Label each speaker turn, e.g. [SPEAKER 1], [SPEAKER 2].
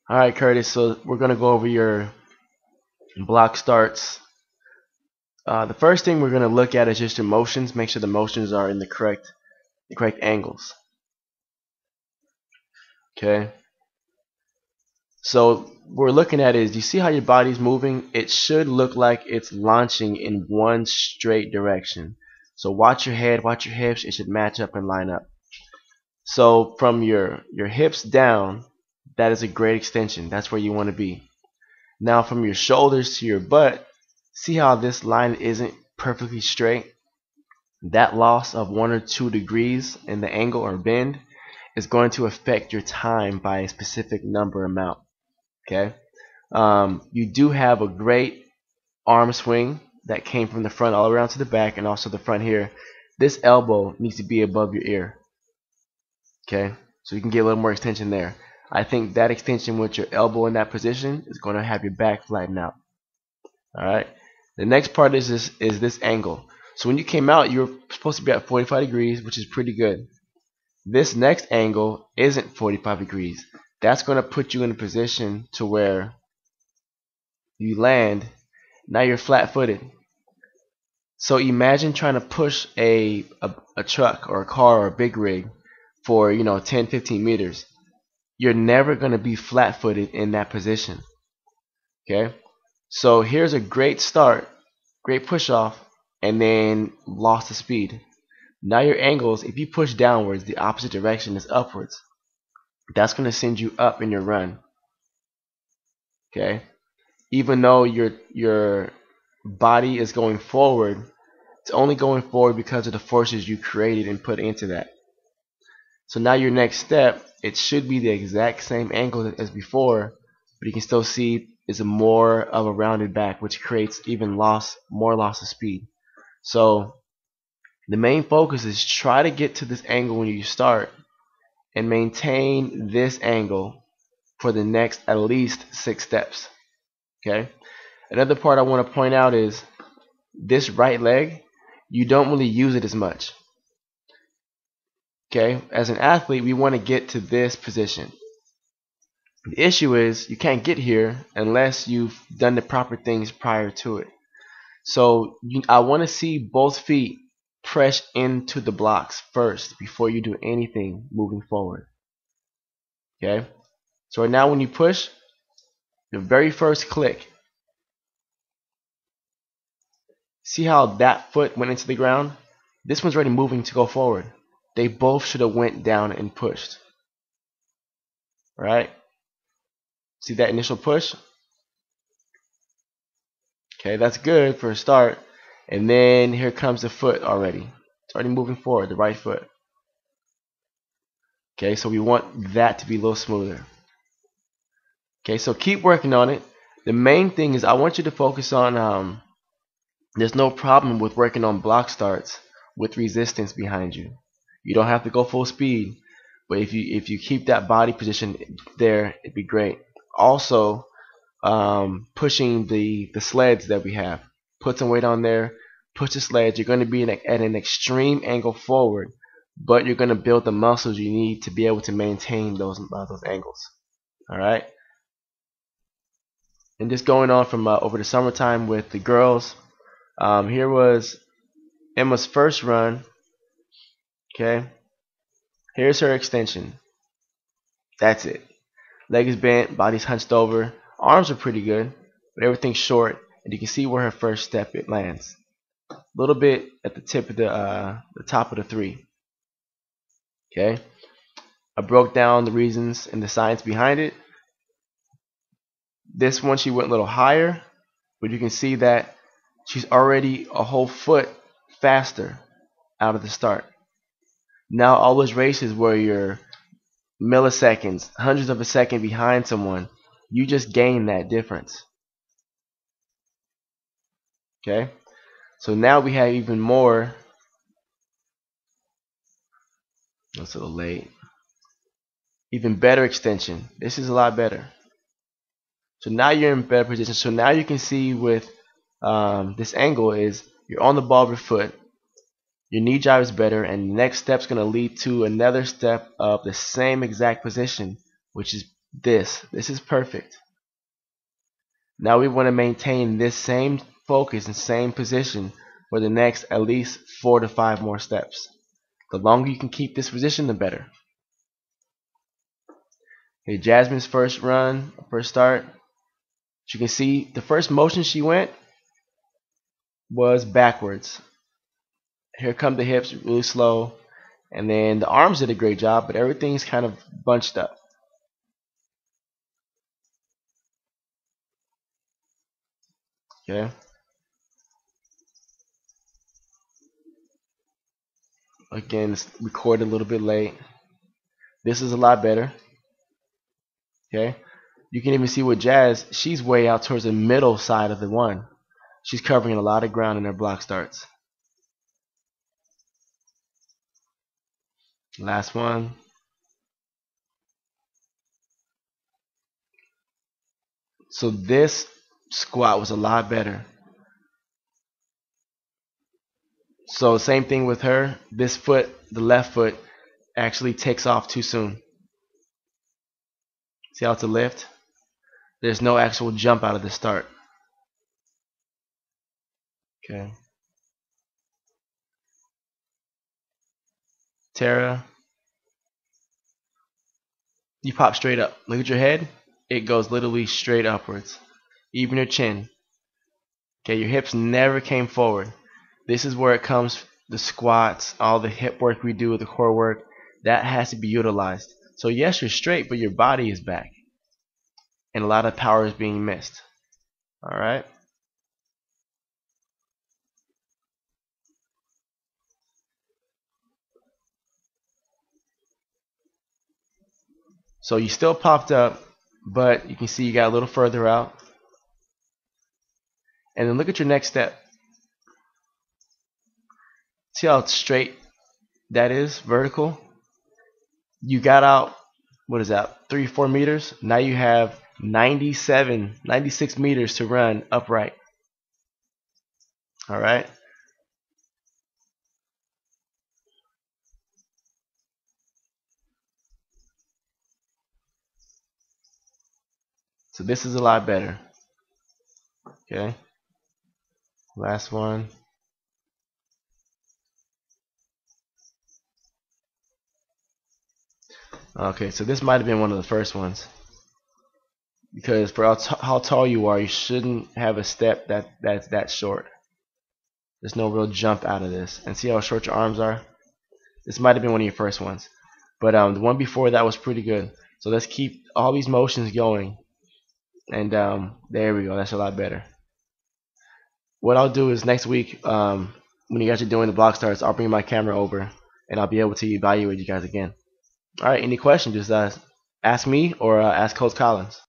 [SPEAKER 1] All right, Curtis. So we're gonna go over your block starts. The first thing we're gonna look at is just your motions. Make sure the motions are in the correct angles. Okay. So what we're looking at is, you see how your body's moving? It should look like it's launching in one straight direction. So watch your head, watch your hips. It should match up and line up. So from your hips down, that is a great extension. That's where you want to be. Now from your shoulders to your butt, see how this line isn't perfectly straight? That loss of 1 or 2 degrees in the angle or bend is going to affect your time by a specific number amount. Okay. You do have a great arm swing that came from the front all around to the back, and also the front here. This elbow needs to be above your ear. Okay, so you can get a little more extension there. I think that extension with your elbow in that position is going to have your back flatten out. All right. The next part is this angle. So when you came out, you were supposed to be at 45 degrees, which is pretty good. This next angle isn't 45 degrees. That's going to put you in a position to where you land. Now you're flat-footed. So imagine trying to push a truck or a car or a big rig for 10, 15 meters. You're never going to be flat-footed in that position. Okay, so here's a great start, great push off, and then loss of speed. Now your angles, if you push downwards, the opposite direction is upwards. That's going to send you up in your run. Okay, even though your body is going forward, it's only going forward because of the forces you created and put into that. So now your next step, it should be the exact same angle as before, but you can still see it's more of a rounded back, which creates even more loss of speed. So the main focus is try to get to this angle when you start and maintain this angle for the next at least 6 steps. Okay. Another part I want to point out is this right leg, you don't really use it as much. Okay, as an athlete, we want to get to this position. The issue is you can't get here unless you've done the proper things prior to it. So I want to see both feet press into the blocks first before you do anything moving forward. Okay, so right now when you push, the very first click, see how that foot went into the ground? This one's already moving to go forward. They both should have went down and pushed. Right? See that initial push? Okay, that's good for a start. And then here comes the foot already. It's already moving forward, the right foot. Okay, so we want that to be a little smoother. Okay, so keep working on it. The main thing is I want you to focus on there's no problem with working on block starts with resistance behind you. You don't have to go full speed, but if you keep that body position there, it'd be great. Also, pushing the sleds that we have. Put some weight on there. Push the sleds. You're going to be at an extreme angle forward, but you're going to build the muscles you need to be able to maintain those angles. All right. And just going on from over the summertime with the girls. Here was Emma's first run. Okay. Here's her extension. That's it. Leg is bent, body's hunched over. Arms are pretty good, but everything's short, and you can see where her first step it lands. A little bit at the tip of the top of the 3. Okay. I broke down the reasons and the science behind it. This one she went a little higher, but you can see that she's already a whole foot faster out of the start. Now all those races where you're milliseconds, hundreds of a second behind someone, you just gain that difference. Okay, so now we have even more. That's a little late. Even better extension. This is a lot better. So now you're in better position. So now you can see with this angle is you're on the ball of your foot. Your knee jibe is better, and the next step's going to lead to another step of the same exact position, which is This is perfect. Now we want to maintain this same focus and same position for the next at least 4 to 5 more steps. The longer you can keep this position, the better. Okay, Jasmine's first start. As you can see, the first motion she went was backwards. Here come the hips, really slow. And then the arms did a great job, but everything's kind of bunched up. Okay. Again, it's recorded a little bit late. This is a lot better. Okay. You can even see with Jazz, she's way out towards the middle side of the one. She's covering a lot of ground in her block starts. Last one. So this squat was a lot better. So same thing with her. This foot, the left foot, actually takes off too soon. See how it's a lift? There's no actual jump out of the start. Okay. Tara, you pop straight up. Look at your head. It goes literally straight upwards. Even your chin. Okay, your hips never came forward. This is where it comes, the squats, all the hip work we do, the core work, that has to be utilized. So yes, you're straight, but your body is back. And a lot of power is being missed. Alright? So you still popped up, but you can see you got a little further out. And then look at your next step. See how straight that is, vertical? You got out, what is that, 3-4 meters? Now you have 96 meters to run upright. Alright? So this is a lot better. Okay? Last one. Okay, so this might have been one of the first ones. Because for how tall you are, you shouldn't have a step that's that short. There's no real jump out of this. And see how short your arms are? This might have been one of your first ones. But the one before that was pretty good. So let's keep all these motions going. And there we go. That's a lot better. What I'll do is next week, when you guys are doing the block starts, I'll bring my camera over and I'll be able to evaluate you guys again. Alright, any questions, just ask me or ask Coach Collins.